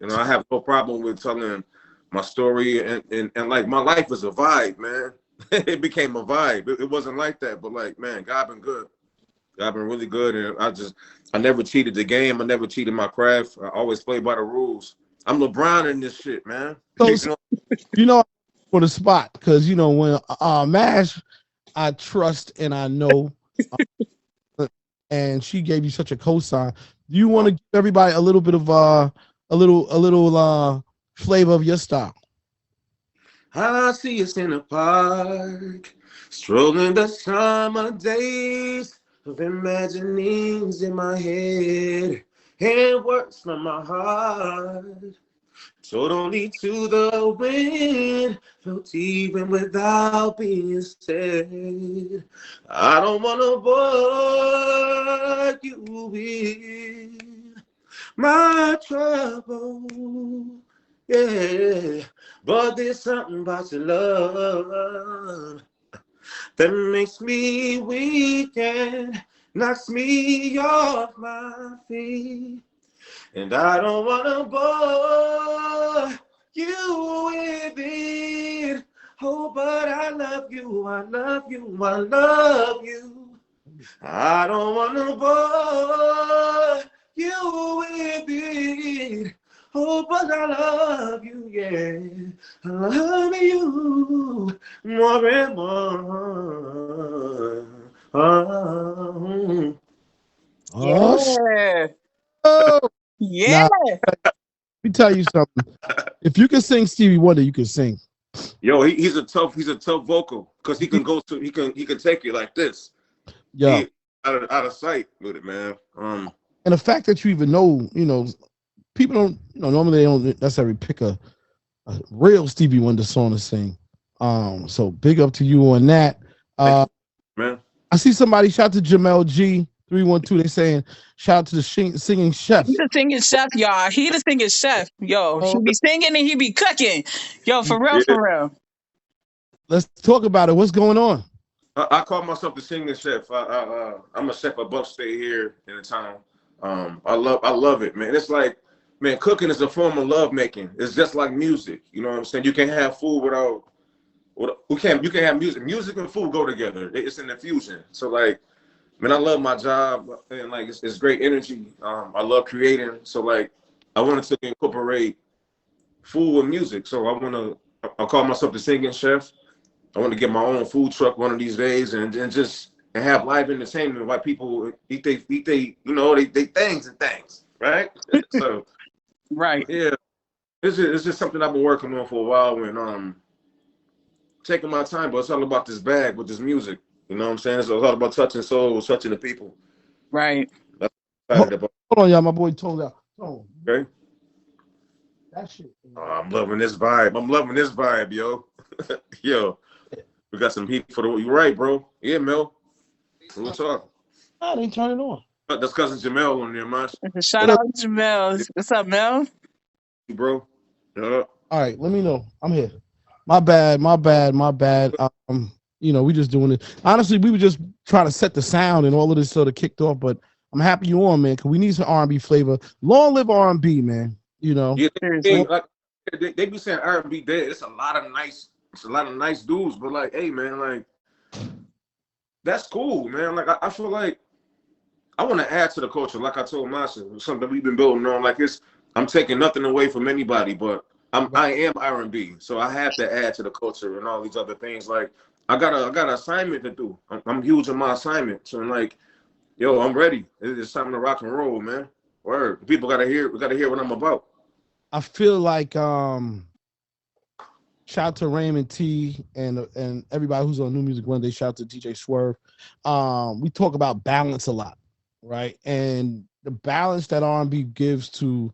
You know, I have no problem with telling my story, and like my life is a vibe, man. It became a vibe. It wasn't like that, but like, man, God been good. God been really good, and I never cheated the game. I never cheated my craft. I always played by the rules. I'm LeBron in this shit, man. So, you know, for the spot, because you know when Mash, I trust and I know, and she gave you such a cosign. Do you want to give everybody a little bit of a little flavor of your style? I see us in the park, strolling the summer days of imaginings in my head and words from my heart. Told only to the wind, felt even without being said. I don't wanna bore you with my trouble, yeah. But there's something about your love that makes me weak and knocks me off my feet. And I don't wanna bore you with it. Oh, but I love you, I love you, I love you. I don't wanna bore you with it. Oh, but I love you, yeah. I love you more and more. Oh, Yeah. Oh, Yeah. now let me tell you something. If you can sing Stevie Wonder, you can sing. yo, he's a tough vocal because he can he can take it like this. Yeah, He out of sight with it, man. and the fact that you even know, people don't, normally they don't necessarily pick a real Stevie Wonder song to sing. So big up to you on that. Thank you, man. I see somebody shout to Jamel G 312. They saying shout out to the singing chef. He the singing chef, y'all. He the singing chef. Yo, he Oh, be singing and he be cooking. Yo, for real, Yeah, for real. let's talk about it. What's going on? I call myself the singing chef. I'm a chef above state here in the town. I love it, man. It's like, man, cooking is a form of love making. It's just like music. You know what I'm saying? You can't have food without. You can't have music. Music and food go together. It's an infusion. So like, man, I love my job and like it's great energy. I love creating. So like, I wanted to incorporate food with music. So I call myself the singing chef. I want to get my own food truck one of these days and just and have live entertainment while people eat they they things and things, right? So Right. yeah, it's just something I've been working on for a while and taking my time, but it's all about this bag with this music. You know what I'm saying? So it's all about touching souls, touching the people. Right. That's what I'm Hold, excited about. hold on, y'all. My boy told out. Oh, Okay. that shit. I'm loving this vibe. I'm loving this vibe, yo. Yo, we got some heat for the. You right, bro? Yeah, Mel. We'll talk. Ah, they turn it on. That's cousin Jamel on there, man. Shout What up? out to Mel. What's up, Mel? Bro. Yeah. All right, let me know. I'm here. My bad. My bad. My bad. We just doing it. Honestly, we were just trying to set the sound, and all of this sort of kicked off. But I'm happy you on, man, because we need some R&B flavor. Long live R&B, man. Yeah, Seriously. like they be saying R&B dead. It's a lot of nice dudes, but like, hey man, like that's cool, man. Like I feel like I want to add to the culture. Like I told Masha, something we've been building on. Like I'm taking nothing away from anybody, but I am R&B, so I have to add to the culture and all these other things. Like I got an assignment to do. I'm huge on my assignment, so I'm like, yo, I'm ready. It's time to rock and roll, man. Word, people gotta hear. We gotta hear what I'm about. I feel like shout out to Raymond T and everybody who's on New Music Monday. Shout out to DJ Swerve. We talk about balance a lot, right? And the balance that R&B gives to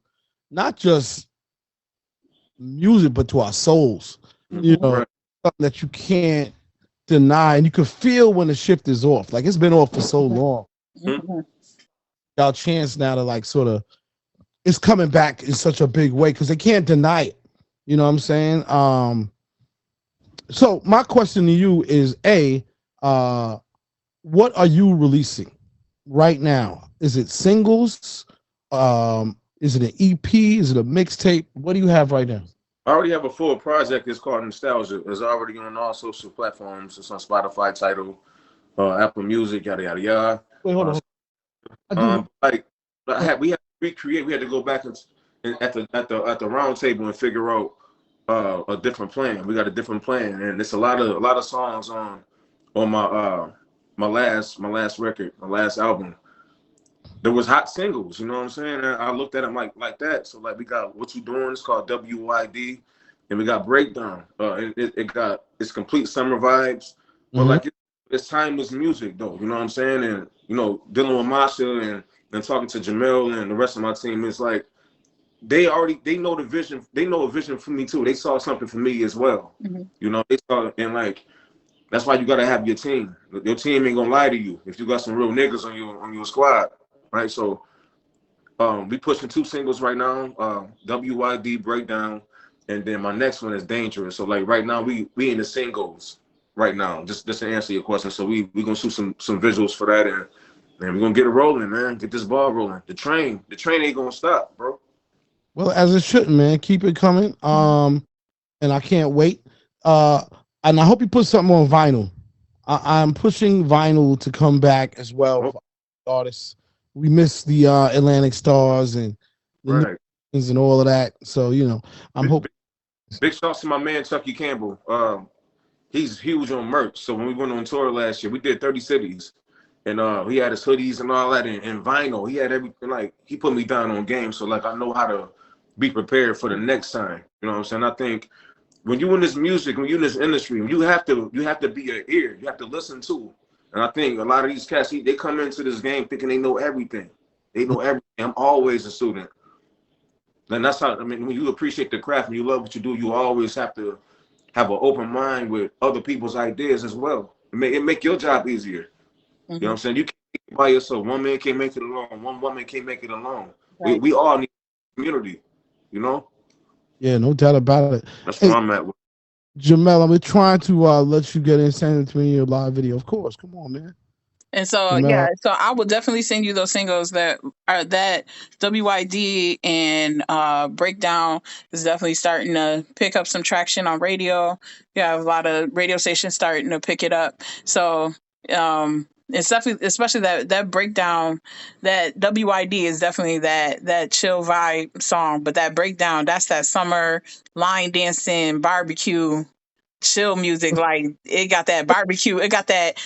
not just music but to our souls. You know, Right. something that you can't deny, and you can feel when the shift is off. Like it's been off for so long. Mhm. Our chance now to like sort of it's coming back in such a big way because they can't deny it. You know what I'm saying? So my question to you is what are you releasing right now? Is it singles? Is it an EP? Is it a mixtape? What do you have right now? I already have a full project. It's called Nostalgia. It's already on all social platforms. It's on Spotify, Tidal, Apple Music, yada yada yada. Wait, hold on. I do. Like we had to recreate. We had to go back and at the round table and figure out a different plan. We got a different plan, and it's a lot of songs on my last record, my last album. There was hot singles, you know what I'm saying? And I looked at them like that. So like we got What You Doing, it's called WYD, and we got Breakdown. It's complete summer vibes, but like it's timeless music though, you know what I'm saying? And you know, dealing with Masha and talking to Jamel and the rest of my team, it's like they know the vision. They know a vision for me too. They saw something for me as well. You know, they saw, and like that's why you gotta have your team. Your team ain't gonna lie to you if you got some real niggas on your squad. Right, so we pushing 2 singles right now, WYD Breakdown, and then my next one is Dangerous. So like right now we in the singles right now, just to answer your question. So we gonna shoot some visuals for that, and we're gonna get it rolling, man. Get this ball rolling. The train ain't gonna stop, bro. Well, as it shouldn't, man. Keep it coming. And I can't wait. And I hope you put something on vinyl. I'm pushing vinyl to come back as well for artists. We miss the Atlantic Stars and the Newtons and all of that. So, you know, I'm hoping. Big shouts to my man Chucky Campbell. He's huge on merch. So when we went on tour last year, we did 30 cities, and he had his hoodies and all that, and vinyl. He had everything. Like he put me down on game. So like I know how to be prepared for the next time. You know what I'm saying? I think when you in this music, when you in this industry, you have to be an ear. You have to listen to. And I think a lot of these cats, they come into this game thinking they know everything. They know everything. I'm always a student. And that's how, I mean, when you appreciate the craft and you love what you do, you always have to have an open mind with other people's ideas as well. It make your job easier. You know what I'm saying? You can't make it by yourself. One man can't make it alone. One woman can't make it alone. Right. We all need community, you know? Yeah, no doubt about it. That's where I'm at with. Jamel, I'm trying to let you get in, send it to me in your live video. Of course, come on, man. And so Jamel. So I will definitely send you those singles that WYD and Breakdown is definitely starting to pick up some traction on radio. You have a lot of radio stations starting to pick it up. So it's definitely, especially that Breakdown, that WYD is definitely that chill vibe song, but that Breakdown, that's that summer line dancing barbecue chill music. Like it got that barbecue, it got that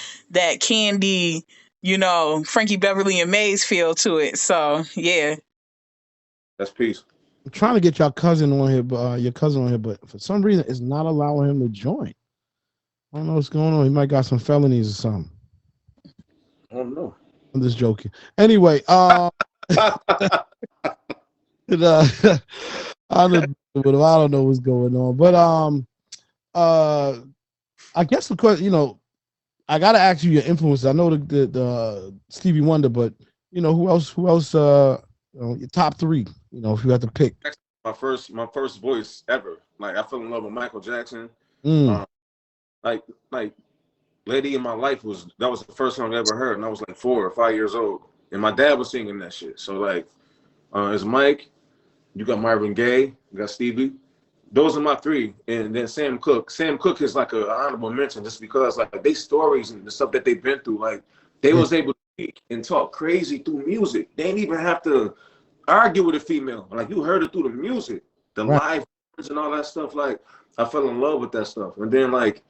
candy, you know, Frankie Beverly and Maze feel to it. So yeah, that's peace. I'm trying to get your cousin on here, but for some reason it's not allowing him to join. I don't know what's going on. He might got some felonies or something. I don't know. I'm just joking. Anyway, I don't know what's going on, but I guess the question, you know, I gotta ask you your influences. I know the Stevie Wonder, but you know who else? You know, your top 3. You know, if you had to pick. My first voice ever. Like I fell in love with Michael Jackson. Like Lady in My Life was the first song I ever heard, and I was like 4 or 5 years old, and my dad was singing that shit. So like, it's Mike, you got Marvin Gaye, you got Stevie. Those are my 3, and then Sam Cooke. Sam Cooke is like an honorable mention just because like they stories and the stuff that they've been through. Like they was able to speak and talk crazy through music. They didn't even have to argue with a female. Like you heard it through the music, the live and all that stuff. Like I fell in love with that stuff, and then like.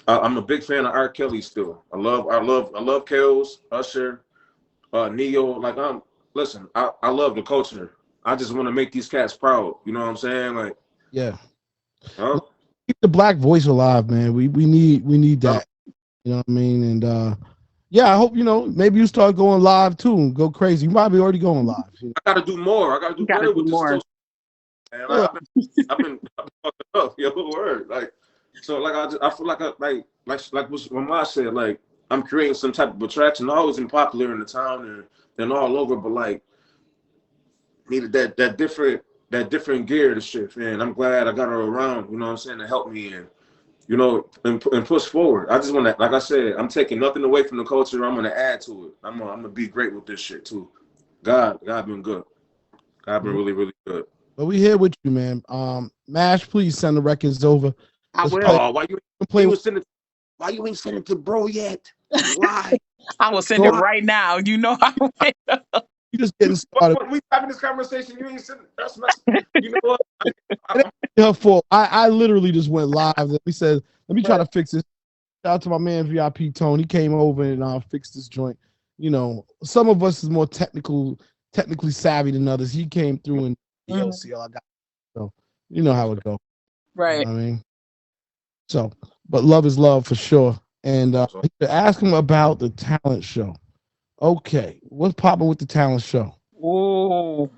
I'm a big fan of R. Kelly still. I love Kells, Usher, Neo. Like I love the culture. I just want to make these cats proud. You know what I'm saying? Like yeah. Keep the black voice alive, man. We need that. You know what I mean? And yeah, I hope, you know, maybe you start going live too and go crazy. You might be already going live. You know? I gotta do more. I gotta do better with this. Man, I've been fucking up. Yo, word. Like so, like I feel like what Mama said. Like I'm creating some type of attraction. I've always been popular in the town and all over, but like needed that different gear to shift. And I'm glad I got her around. You know what I'm saying, to help me and you know and push forward. I just want to, like I said, I'm taking nothing away from the culture. I'm gonna add to it. I'm gonna be great with this shit too. God been good. I've been really, really good. But we here with you, man. Mash, please send the records over. I Let's will. play. Oh, Play. why you ain't send it to bro yet? Why? I will send it Go. right now. You know I will. You just getting started. We having this conversation. You ain't sending. That's messed. You know what? It ain't her fault. I literally just went live. We said, let me try to fix this. Shout out to my man VIP Tone. He came over and fixed this joint. You know, some of us is more technically savvy than others. He came through and LCL. I got so you know how it goes. Right. You know what I mean? So, but love is love for sure. And ask him about the talent show. Okay, what's popping with the talent show? Ooh.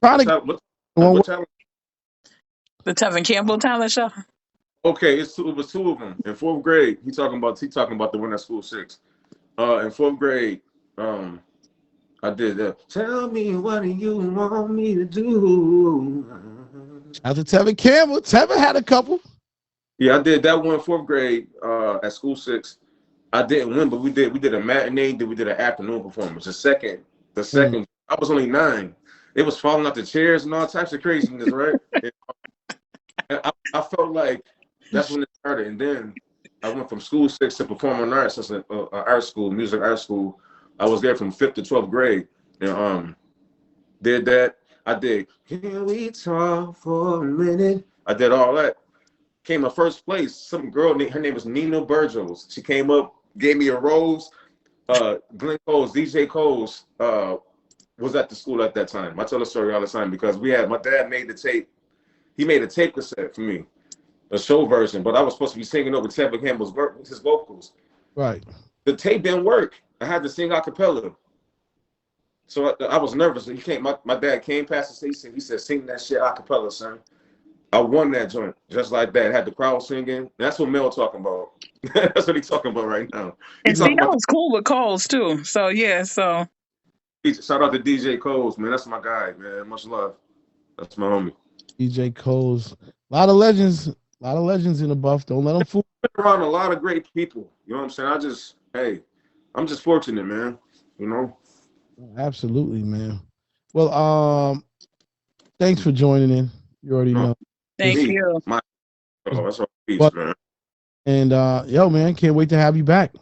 Trying to get what talent? The Tevin Campbell talent show. Okay, it was two of them in fourth grade. He talking about the one at school 6. In fourth grade, I did that. Tell me what do you want me to do? Shout out to Tevin Campbell. Tevin had a couple. Yeah, I did that one in fourth grade at school 6. I didn't win, but we did a matinee, then we did an afternoon performance. The second, I was only 9. It was falling out the chairs and all types of craziness, right? and I felt like that's when it started. And then I went from school 6 to performing arts. That's an art school, music art school. I was there from 5th to 12th grade. And did that. I did, can we talk for a minute? I did all that. Came in first place. Some girl, her name was Nina Burgos. She came up, gave me a rose. Glenn Coles, DJ Coles, was at the school at that time. I tell the story all the time because my dad made the tape. He made a tape cassette for me, a show version, but I was supposed to be singing over Tevin Campbell's his vocals. Right. The tape didn't work. I had to sing a cappella. So I was nervous. My dad came past the station. He said, sing that shit a cappella, son. I won that joint just like that. Had the crowd singing. That's what Mel talking about. That's what he's talking about right now. And see, that was cool with Coles too. So yeah, so shout out to DJ Coles, man. That's my guy, man. Much love. That's my homie. DJ Coles. A lot of legends in the buff. Don't let them fool. Been around a lot of great people. You know what I'm saying? I'm just fortunate, man. You know? Absolutely, man. Well, thanks for joining in. You already know. Thank you. That's all peace, man. And yo, man, can't wait to have you back.